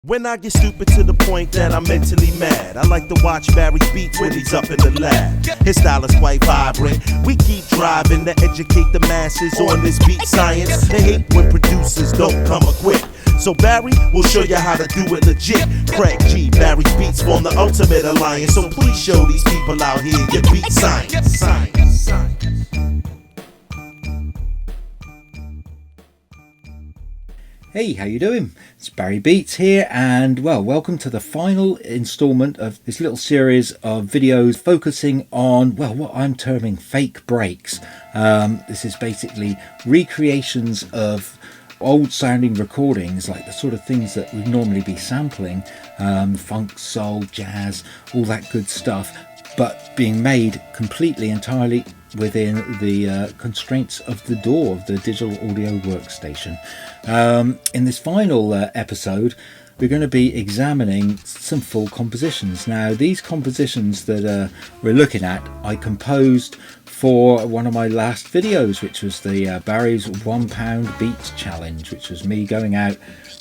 When I get stupid to the point that I'm mentally mad, I like to watch Barry's beats when he's up in the lab. His style is quite vibrant. We keep driving to educate the masses on this beat science. They hate when producers don't come equipped. So Barry will show you how to do it legit. Craig G, Barry's beats form the ultimate alliance. So please show these people out here your beat science. Hey, how you doing? It's Barry Beats here, and well, welcome to the final installment of this little series of videos focusing on, well, what I'm terming fake breaks. This is basically recreations of old sounding recordings, like the sort of things that we'd normally be sampling, funk, soul, jazz, all that good stuff, but being made completely, entirely within the constraints of the DAW, of the digital audio workstation. In this final episode, we're going to be examining some full compositions. Now, these compositions that we're looking at, I composed for one of my last videos, which was the Barry's £1 Beats Challenge, which was me going out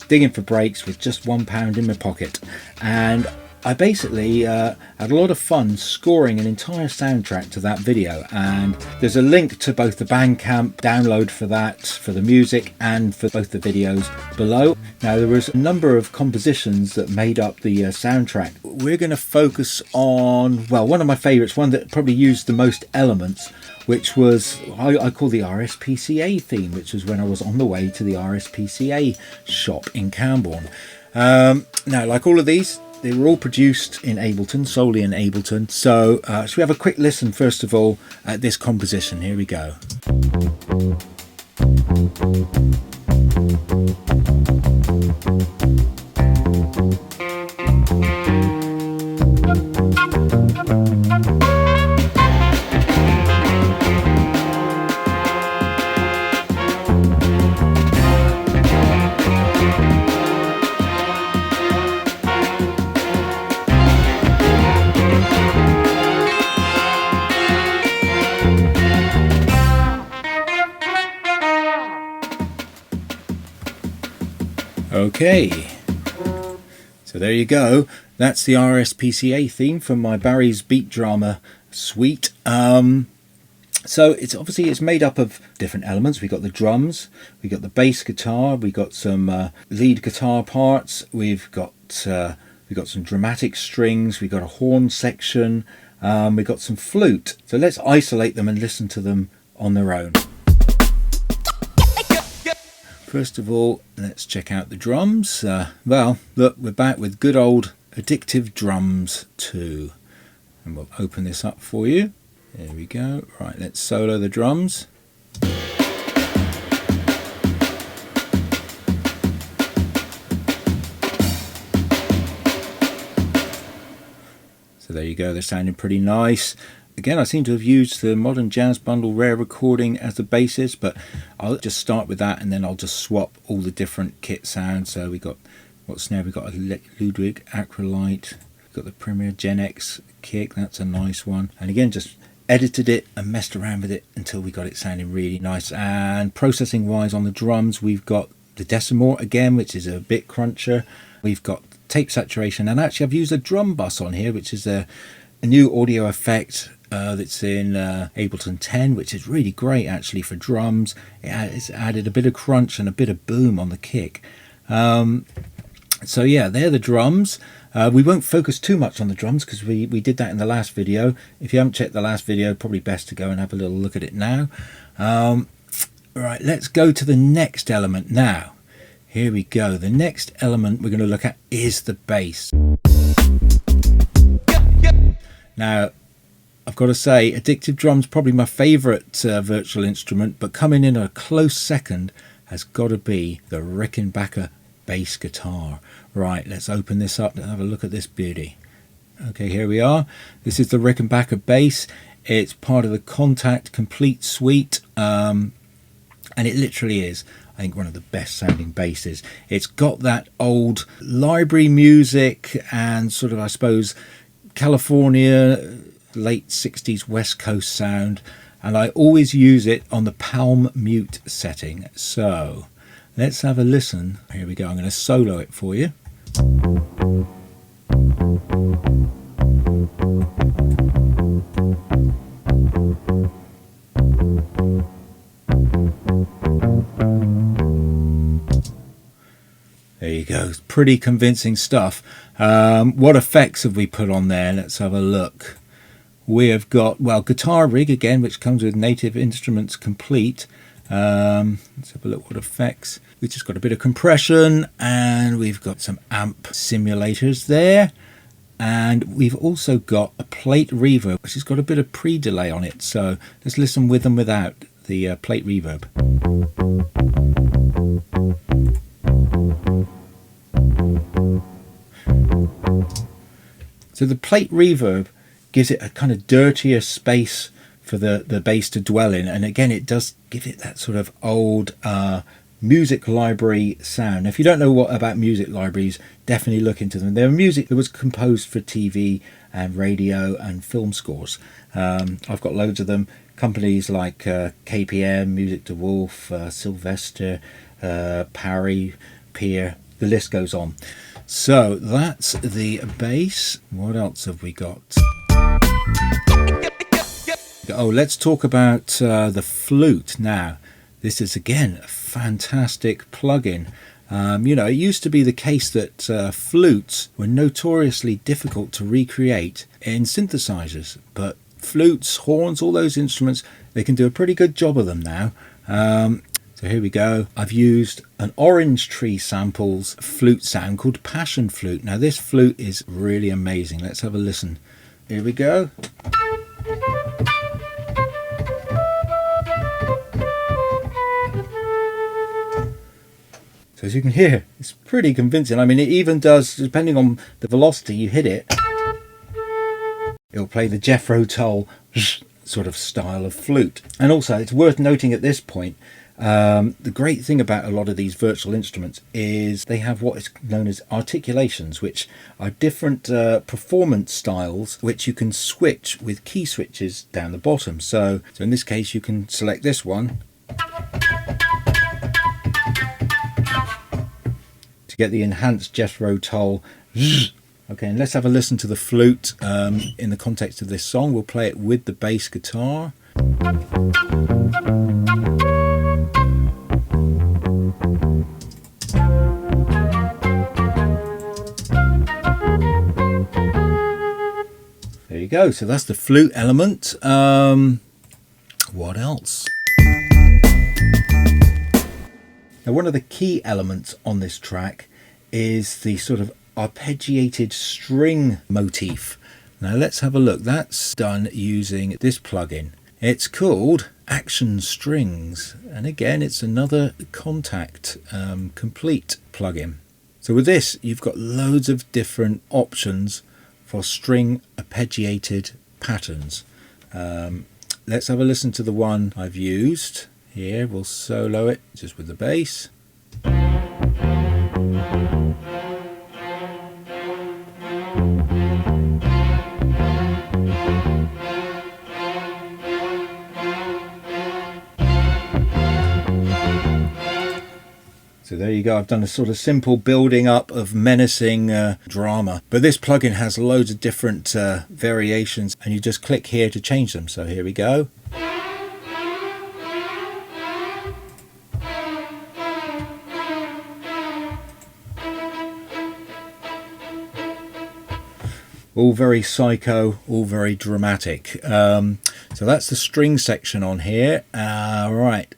digging for breaks with just £1 in my pocket. And I basically had a lot of fun scoring an entire soundtrack to that video, and there's a link to both the Bandcamp download for that, for the music and for both the videos below. Now, there was a number of compositions that made up the soundtrack. We're going to focus on, well, one of my favourites, one that probably used the most elements, which was, I call the RSPCA theme, which was when I was on the way to the RSPCA shop in Camborne. Now, like all of these, they were all produced in Ableton, solely in Ableton. So should we have a quick listen first of all at this composition? Here we go. Okay, so there you go. That's the RSPCA theme from my Barry's Beat Drummer suite. So it's made up of different elements. We got the drums, we got the bass guitar, we got some lead guitar parts, we've got some dramatic strings, we got a horn section, we got some flute. So let's isolate them and listen to them on their own. First of all, let's check out the drums. Well, look, we're back with good old Addictive drums too. And we'll open this up for you. There we go. Right, let's solo the drums. So there you go, they're sounding pretty nice. Again, I seem to have used the Modern Jazz Bundle Rare recording as the basis, but I'll just start with that and then I'll just swap all the different kit sounds. So we got, what snare? We got a Ludwig Acrolite, we've got the Premier Gen X kick, that's a nice one. And again, just edited it and messed around with it until we got it sounding really nice. And processing wise on the drums, we've got the Decimort again, which is a bit cruncher. We've got tape saturation, and actually I've used a drum bus on here, which is a new audio effect that's in Ableton 10, which is really great actually for drums. It's added a bit of crunch and a bit of boom on the kick. So yeah, they're the drums. We won't focus too much on the drums because we did that in the last video. If you haven't checked the last video, probably best to go and have a little look at it now. Right, let's go to the next element now. Here we go. The next element we're going to look at is the bass. Now, I've got to say, Addictive drums probably my favourite virtual instrument, but coming in a close second has got to be the Rickenbacker bass guitar. Right, let's open this up and have a look at this beauty. Okay, here we are. This is the Rickenbacker bass. It's part of the Kontakt Komplete suite, and it literally is, I think, one of the best sounding basses. It's got that old library music and sort of, I suppose, California late 60s West Coast sound, and I always use it on the palm mute setting. So let's have a listen. Here we go. I'm going to solo it for you. There you go, pretty convincing stuff. What effects have we put on there? Let's have a look. We have got, well, guitar rig again, which comes with Native Instruments Komplete. Let's have a look what effects. We've just got a bit of compression, and we've got some amp simulators there. And we've also got a plate reverb, which has got a bit of pre-delay on it. So let's listen with and without the plate reverb. So the plate reverb gives it a kind of dirtier space for the bass to dwell in, and again it does give it that sort of old music library sound. Now, if you don't know what about music libraries, definitely look into them. They're music that was composed for TV and radio and film scores. I've got loads of them. Companies like KPM, Music to Wolf, Sylvester, Parry, Peer, the list goes on. So that's the bass. What else have we got? Oh, let's talk about the flute now. This is again a fantastic plugin. You know, it used to be the case that flutes were notoriously difficult to recreate in synthesizers, but flutes, horns, all those instruments, they can do a pretty good job of them now. So here we go. I've used an Orange Tree Samples flute sound called Passion Flute. Now this flute is really amazing. Let's have a listen. Here we go. So as you can hear, it's pretty convincing. I mean, it even does, depending on the velocity you hit it, it'll play the Jethro Tull sort of style of flute. And also, it's worth noting at this point, the great thing about a lot of these virtual instruments is they have what is known as articulations, which are different performance styles which you can switch with key switches down the bottom. So in this case, you can select this one to get the enhanced Jethro Tull. Okay, and let's have a listen to the flute in the context of this song. We'll play it with the bass guitar. There you go, so that's the flute element. What else? Now, one of the key elements on this track is the sort of arpeggiated string motif. Now let's have a look. That's done using this plugin. It's called Action Strings, and again it's another Kontakt Komplete plugin. So with this you've got loads of different options for string arpeggiated patterns. Let's have a listen to the one I've used. Here we'll solo it just with the bass. So there you go, I've done a sort of simple building up of menacing drama. But this plugin has loads of different variations, and you just click here to change them. So here we go. All very psycho, all very dramatic. So that's the string section on here. Right.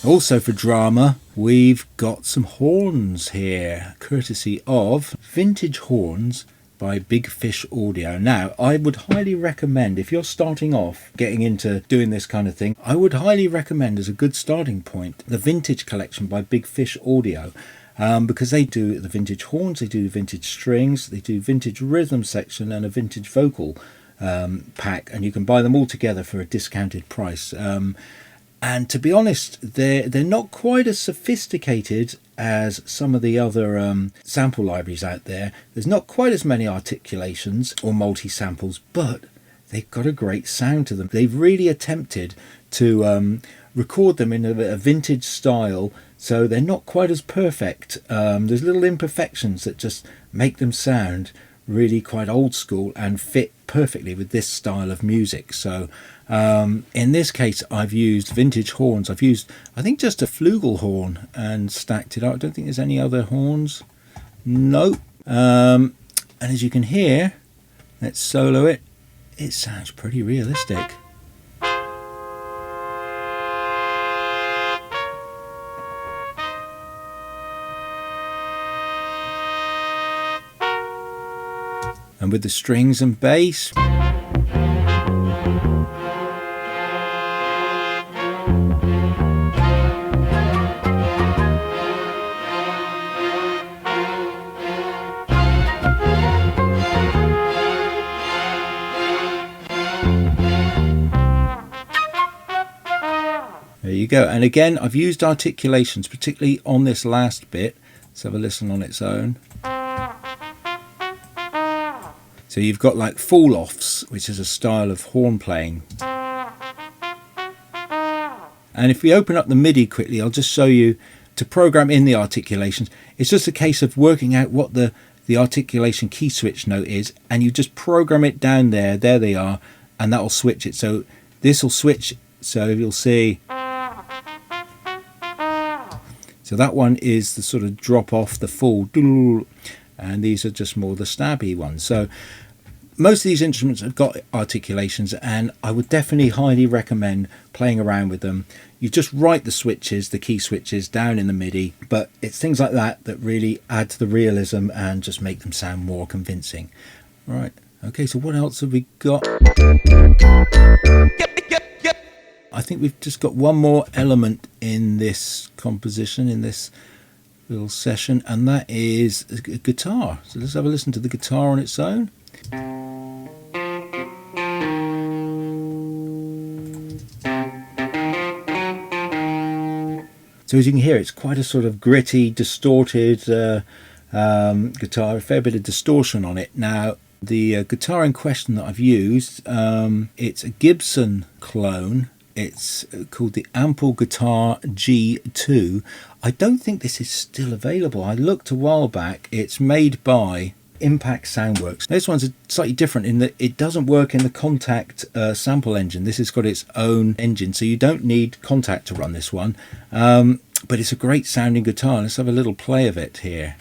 Also for drama, we've got some horns here, courtesy of Vintage Horns by Big Fish Audio. Now, I would highly recommend, if you're starting off getting into doing this kind of thing, I would highly recommend as a good starting point, the Vintage Collection by Big Fish Audio. Because they do the vintage horns, they do vintage strings, they do vintage rhythm section and a vintage vocal pack, and you can buy them all together for a discounted price. And to be honest, they're not quite as sophisticated as some of the other sample libraries out there. There's not quite as many articulations or multi-samples, but they've got a great sound to them. They've really attempted to record them in a vintage style, so they're not quite as perfect. There's little imperfections that just make them sound really quite old school and fit perfectly with this style of music. So in this case I've used vintage horns. I've used, I think, just a flugelhorn and stacked it up. I don't think there's any other horns. Nope. And as you can hear, let's solo it. It sounds pretty realistic. And with the strings and bass, there you go. And again, I've used articulations, particularly on this last bit. Let's have a listen on its own. So you've got like fall-offs, which is a style of horn playing. And if we open up the MIDI quickly, I'll just show you to program in the articulations. It's just a case of working out what the articulation key switch note is, and you just program it down there. There they are, and that will switch it. So this will switch, so you'll see. So that one is the sort of drop off, the full, and these are just more the stabby ones. So most of these instruments have got articulations, and I would definitely highly recommend playing around with them. You just write the switches, the key switches, down in the MIDI, but it's things like that that really add to the realism and just make them sound more convincing. Right, okay, so what else have we got? I think we've just got one more element in this composition, in this little session, and that is a guitar. So let's have a listen to the guitar on its own. So as you can hear, it's quite a sort of gritty, distorted guitar, a fair bit of distortion on it. Now, the guitar in question that I've used, it's a Gibson clone. It's called the AmpleSounds G2. I don't think this is still available. I looked a while back. It's made by Impact Soundworks. This one's slightly different in that it doesn't work in the Kontakt sample engine. This has got its own engine, so you don't need Kontakt to run this one. But it's a great sounding guitar. Let's have a little play of it here.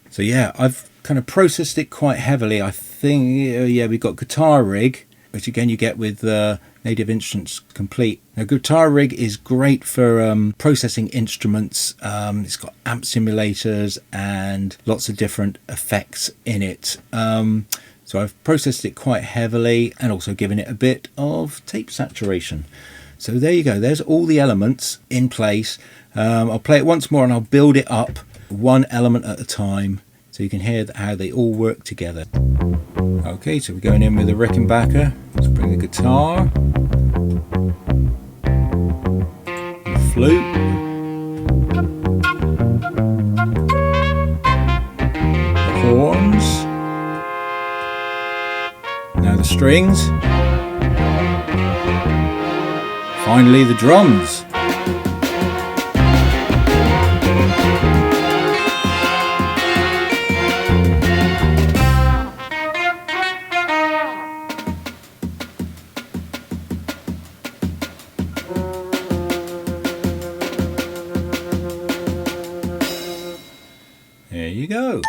So yeah, I've kind of processed it quite heavily. I think, yeah, we've got Guitar Rig, which again you get with Native Instruments Komplete. Now, Guitar Rig is great for processing instruments. It's got amp simulators and lots of different effects in it. So I've processed it quite heavily and also given it a bit of tape saturation. So there you go. There's all the elements in place. I'll play it once more and I'll build it up one element at a time, so you can hear how they all work together. Okay, so we're going in with a Rickenbacker. Let's bring the guitar, the flute, the horns, now the strings, finally the drums. There you go.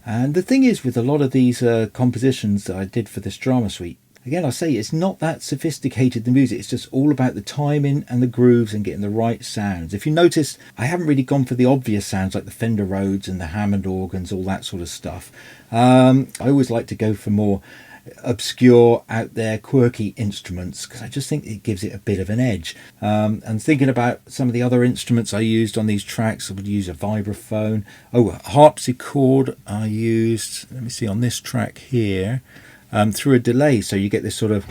And the thing is, with a lot of these compositions that I did for this drama suite, again, I say it's not that sophisticated, the music. It's just all about the timing and the grooves and getting the right sounds. If you notice, I haven't really gone for the obvious sounds like the Fender Rhodes and the Hammond organs, all that sort of stuff. I always like to go for more obscure, out there, quirky instruments, because I just think it gives it a bit of an edge. And thinking about some of the other instruments I used on these tracks, I would use a vibraphone. Oh, a harpsichord I used, let me see, on this track here, through a delay, so you get this sort of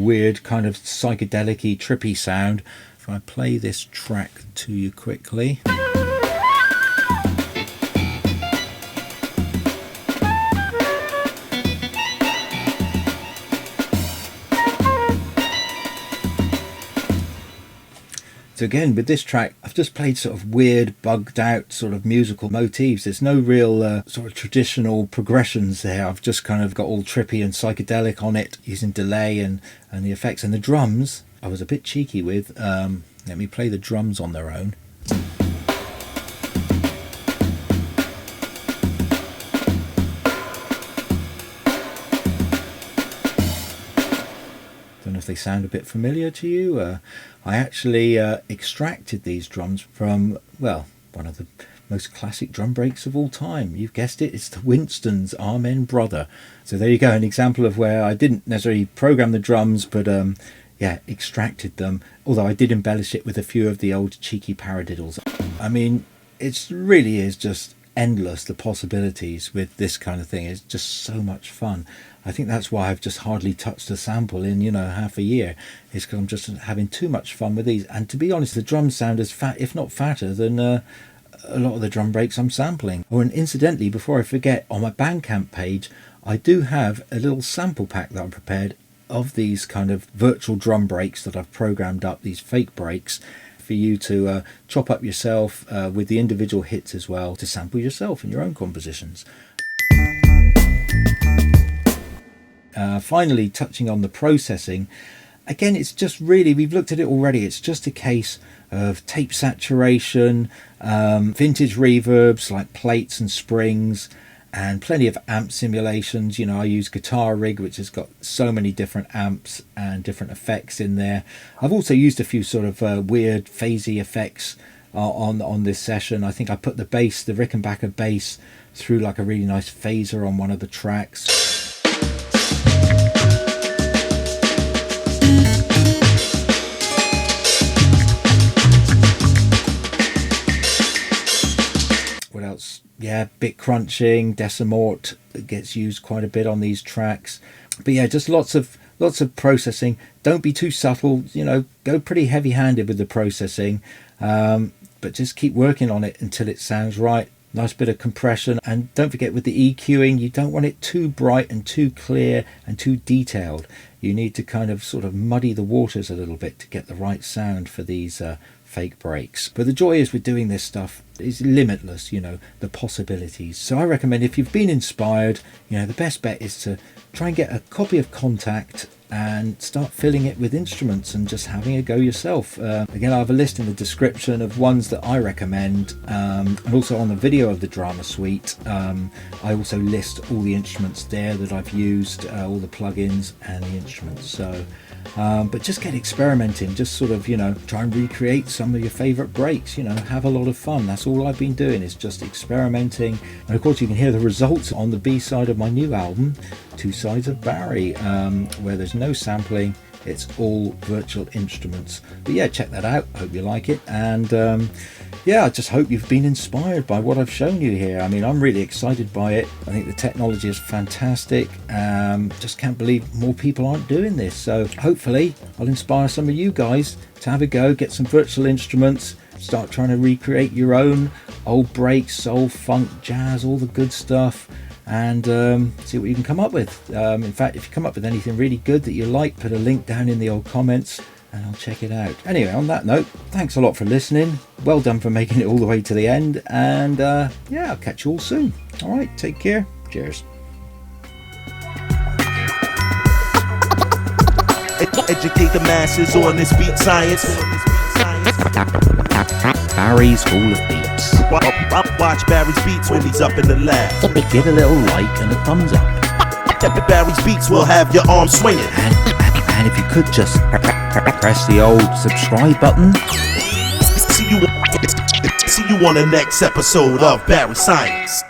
weird kind of psychedelic-y, trippy sound. If I play this track to you quickly. So again, with this track, I've just played sort of weird, bugged out sort of musical motifs. There's no real sort of traditional progressions there. I've just kind of got all trippy and psychedelic on it, using delay and the effects. And the drums, I was a bit cheeky with. Let me play the drums on their own. Don't know if they sound a bit familiar to you. I actually extracted these drums from, well, one of the most classic drum breaks of all time. You've guessed it, it's the Winston's Amen Brother. So there you go, an example of where I didn't necessarily program the drums, but yeah, extracted them, although I did embellish it with a few of the old cheeky paradiddles. I mean, it really is just endless, the possibilities with this kind of thing. It's just so much fun. I think that's why I've just hardly touched a sample in, you know, half a year. It's because I'm just having too much fun with these. And to be honest, the drums sound as fat, if not fatter, than a lot of the drum breaks I'm sampling. Oh, and incidentally, before I forget, on my Bandcamp page, I do have a little sample pack that I prepared of these kind of virtual drum breaks that I've programmed up, these fake breaks, for you to chop up yourself with the individual hits as well, to sample yourself in your own compositions. Finally, touching on the processing, again, it's just really, we've looked at it already, it's just a case of tape saturation, vintage reverbs like plates and springs, and plenty of amp simulations. You know, I use Guitar Rig, which has got so many different amps and different effects in there. I've also used a few sort of weird phasey effects on this session. I think I put the bass, the Rickenbacker bass, through like a really nice phaser on one of the tracks. What else? Yeah, bit crunching, decimort gets used quite a bit on these tracks. But yeah, just lots of processing. Don't be too subtle, you know, go pretty heavy-handed with the processing, but just keep working on it until it sounds right. Nice bit of compression, and don't forget with the EQing, you don't want it too bright and too clear and too detailed. You need to kind of sort of muddy the waters a little bit to get the right sound for these fake breaks. But the joy is with doing this stuff is limitless, you know, the possibilities. So I recommend, if you've been inspired, you know, the best bet is to try and get a copy of Kontakt and start filling it with instruments and just having a go yourself. Again, I have a list in the description of ones that I recommend, and also on the video of the Drama Suite I also list all the instruments there that I've used, all the plugins and the instruments. So but just get experimenting, just sort of, you know, try and recreate some of your favorite breaks, you know, have a lot of fun. That's all I've been doing, is just experimenting. And of course you can hear the results on the B-side of my new album, Two Sides of Barry, where there's no sampling, it's all virtual instruments. But yeah, check that out, hope you like it. And yeah, I just hope you've been inspired by what I've shown you here. I mean, I'm really excited by it. I think the technology is fantastic. Just can't believe more people aren't doing this. So hopefully I'll inspire some of you guys to have a go, get some virtual instruments, start trying to recreate your own old breaks, soul, funk, jazz, all the good stuff, and see what you can come up with. In fact, if you come up with anything really good that you like, put a link down in the old comments and I'll check it out. Anyway, on that note, thanks a lot for listening. Well done for making it all the way to the end, and yeah, I'll catch you all soon. All right, take care. Cheers. Educate the masses on this beat science. Barry's School of Beats. Watch Barry's beats when he's up in the lab. Give a little like and a thumbs up. Barry's beats will have your arms swinging. And if you could just press the old subscribe button. See you on the next episode of Barry Science.